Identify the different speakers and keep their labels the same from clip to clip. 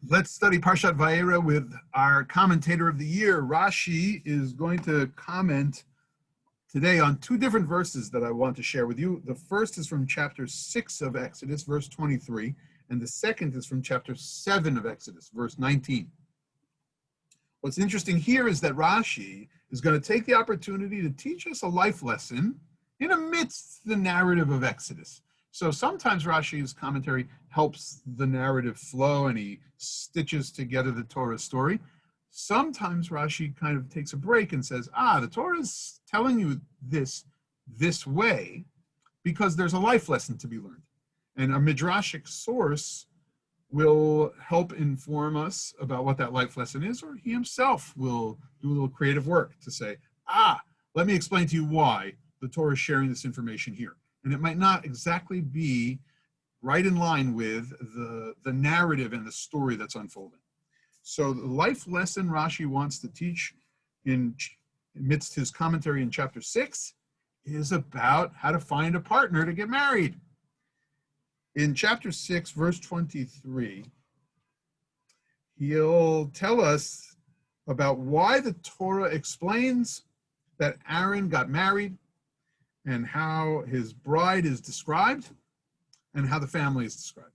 Speaker 1: Let's study Parshat Vayera with our commentator of the year. Rashi is going to comment today on two different verses that I want to share with you. The first is from chapter 6 of Exodus, verse 23, and the second is from chapter 7 of Exodus, verse 19. What's interesting here is that Rashi is going to take the opportunity to teach us a life lesson in amidst the narrative of Exodus. So sometimes Rashi's commentary helps the narrative flow and he stitches together the Torah story. Sometimes Rashi kind of takes a break and says, the Torah is telling you this way because there's a life lesson to be learned. And a midrashic source will help inform us about what that life lesson is, or he himself will do a little creative work to say, let me explain to you why the Torah is sharing this information here. And it might not exactly be right in line with the narrative and the story that's unfolding. So the life lesson Rashi wants to teach amidst his commentary in chapter 6 is about how to find a partner to get married. In chapter 6, verse 23, he'll tell us about why the Torah explains that Aaron got married and how his bride is described and how the family is described.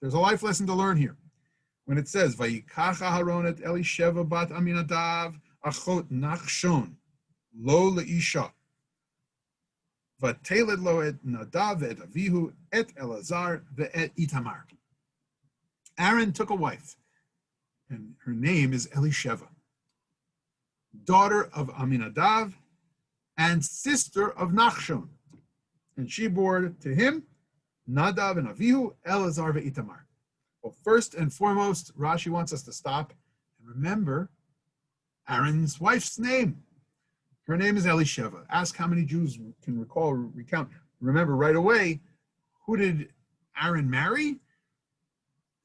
Speaker 1: There's a life lesson to learn here. When it says, Vayikach Aharon et Elisheva bat Aminadav achot Nachshon lo leisha vateled lo et Nadav et Avihu et Elazar ve'et Itamar. Aaron took a wife, and her name is Elisheva, daughter of Aminadav and sister of Nachshon. And she bore to him Nadav and Avihu, Elazar ve'Itamar. Well, first and foremost, Rashi wants us to stop and remember Aaron's wife's name. Her name is Elisheva. Ask how many Jews can recount. Remember right away, who did Aaron marry?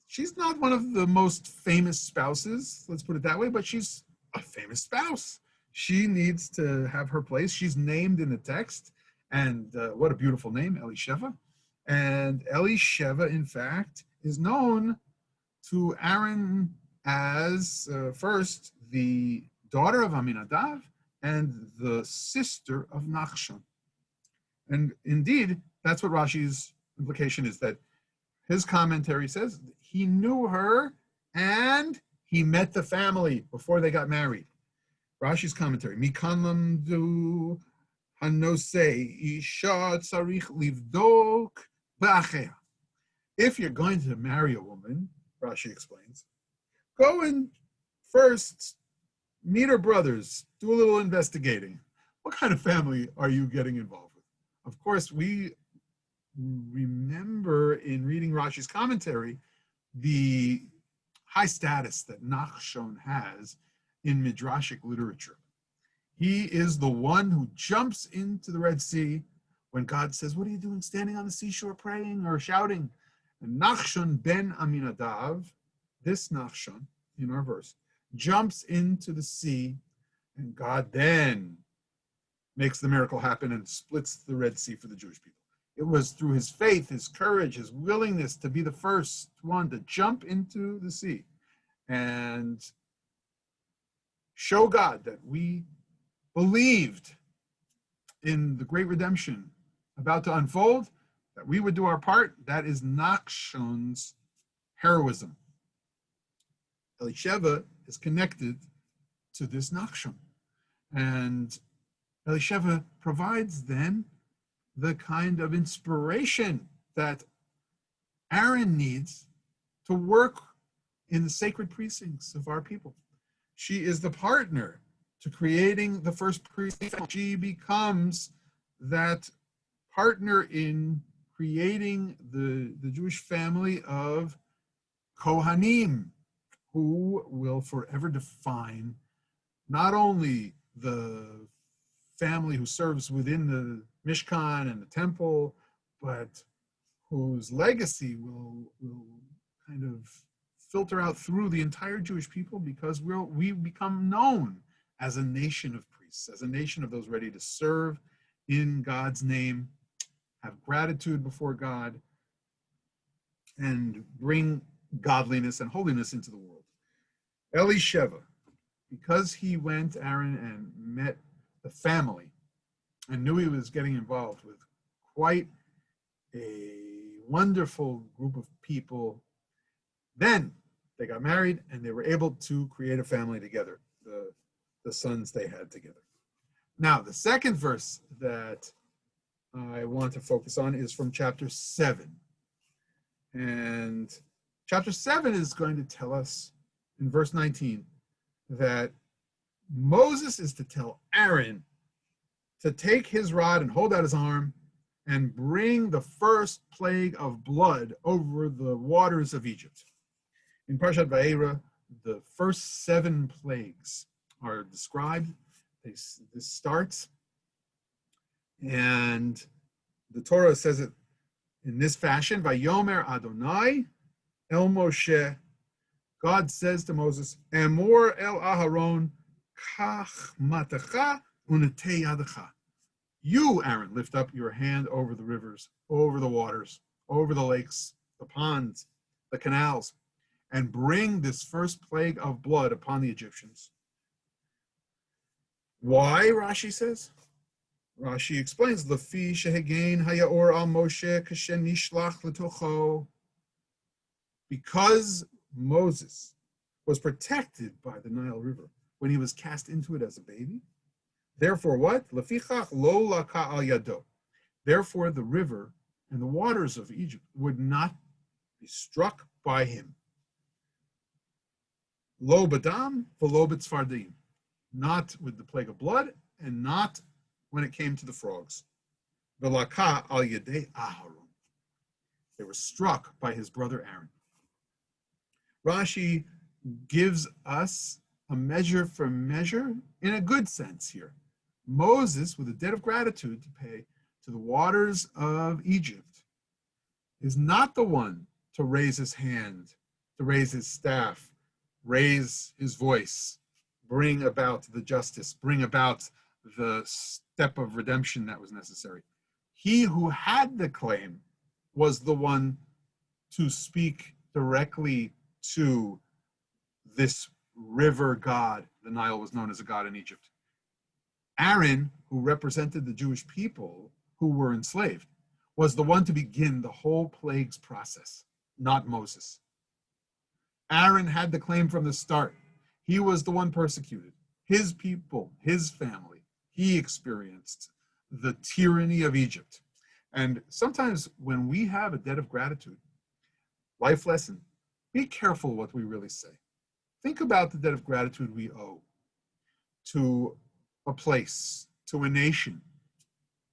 Speaker 1: She's not one of the most famous spouses, let's put it that way, but she's a famous spouse. She needs to have her place. She's named in the text, and what a beautiful name, Elisheva. And Elisheva, in fact, is known to Aaron as first the daughter of Aminadav and the sister of Nachshon. And indeed, that's what Rashi's implication is, that his commentary says he knew her and he met the family before they got married. Rashi's commentary, Mikan lamdu hanosei isha tzarich livdok ba'achea. If you're going to marry a woman, Rashi explains, go and first meet her brothers, do a little investigating. What kind of family are you getting involved with? Of course, we remember in reading Rashi's commentary the high status that Nachshon has in midrashic literature. He is the one who jumps into the Red Sea when God says, what are you doing standing on the seashore praying or shouting? And Nachshon ben Aminadav, this Nachshon in our verse, jumps into the sea, and God then makes the miracle happen and splits the Red Sea for the Jewish people. It was through his faith, his courage, his willingness to be the first one to jump into the sea and show God that we believed in the great redemption about to unfold, that we would do our part. That is Nachshon's heroism. Elisheva is connected to this Nachshon. And Elisheva provides then the kind of inspiration that Aaron needs to work in the sacred precincts of our people. She is the partner to creating the first precinct. She becomes that partner in creating the Jewish family of Kohanim, who will forever define not only the family who serves within the Mishkan and the temple, but whose legacy will kind of filter out through the entire Jewish people, because we become known as a nation of priests, as a nation of those ready to serve in God's name, have gratitude before God, and bring godliness and holiness into the world. Elisheva, because he went, Aaron, and met the family and knew he was getting involved with quite a wonderful group of people, then they got married and they were able to create a family together, the sons they had together. Now, the second verse that I want to focus on is from chapter 7. And chapter 7 is going to tell us in verse 19 that Moses is to tell Aaron to take his rod and hold out his arm and bring the first plague of blood over the waters of Egypt. In Parshat Vayera, the first 7 plagues are described. This starts, and the Torah says it in this fashion: Vayomer Adonai El Moshe. God says to Moses, Amor El Aharon Kach Matecha Unetei Yadecha. You, Aaron, lift up your hand over the rivers, over the waters, over the lakes, the ponds, the canals, and bring this first plague of blood upon the Egyptians. Why, Rashi says? Rashi explains, Lefi shehegain hayaor al Moshe kashen nishlach letocho. Because Moses was protected by the Nile River when he was cast into it as a baby. Therefore, what? Lefichach lo laka al yado. Therefore, the river and the waters of Egypt would not be struck by him. Lo badam v'lo b'tzfardim. Not with the plague of blood, and not when it came to the frogs. V'laka al yadei Aharon. They were struck by his brother Aaron. Rashi gives us a measure for measure in a good sense here. Moses, with a debt of gratitude to pay to the waters of Egypt, is not the one to raise his hand, to raise his staff, raise his voice, bring about the justice, bring about the step of redemption that was necessary. He who had the claim was the one to speak directly to this river god. The Nile was known as a god in Egypt. Aaron, who represented the Jewish people who were enslaved, was the one to begin the whole plagues process, not Moses. Aaron had the claim from the start. He was the one persecuted. His people, his family, he experienced the tyranny of Egypt. And sometimes when we have a debt of gratitude, life lesson, be careful what we really say. Think about the debt of gratitude we owe to a place, to a nation,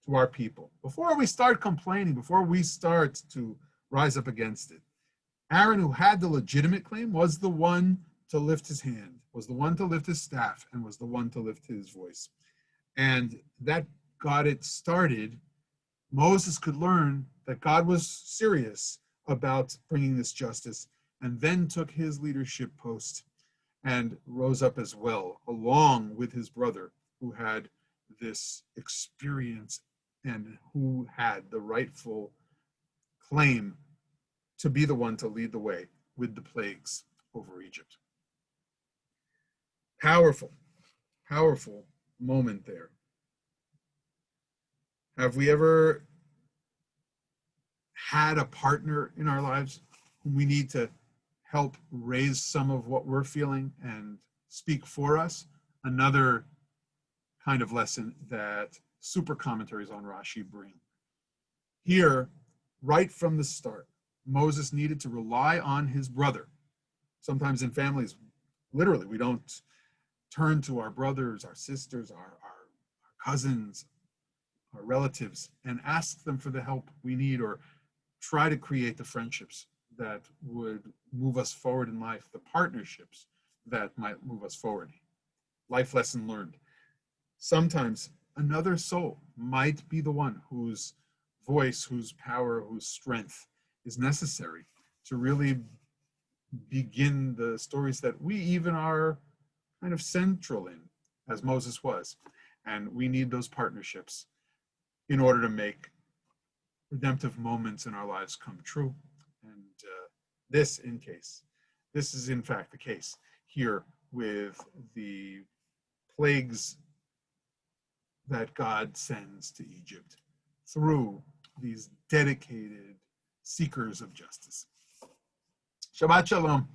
Speaker 1: to our people. Before we start complaining, before we start to rise up against it, Aaron, who had the legitimate claim, was the one to lift his hand, was the one to lift his staff, and was the one to lift his voice. And that got it started. Moses could learn that God was serious about bringing this justice, and then took his leadership post and rose up as well, along with his brother, who had this experience and who had the rightful claim to be the one to lead the way with the plagues over Egypt. Powerful, powerful moment there. Have we ever had a partner in our lives whom we need to help raise some of what we're feeling and speak for us? Another kind of lesson that super commentaries on Rashi bring. Here, right from the start, Moses needed to rely on his brother. Sometimes in families, literally, we don't turn to our brothers, our sisters, our cousins, our relatives, and ask them for the help we need, or try to create the friendships that would move us forward in life, the partnerships that might move us forward. Life lesson learned. Sometimes another soul might be the one whose voice, whose power, whose strength is necessary to really begin the stories that we even are kind of central in, as Moses was. And we need those partnerships in order to make redemptive moments in our lives come true. And This is in fact the case here with the plagues that God sends to Egypt through these dedicated seekers of justice. Shabbat Shalom.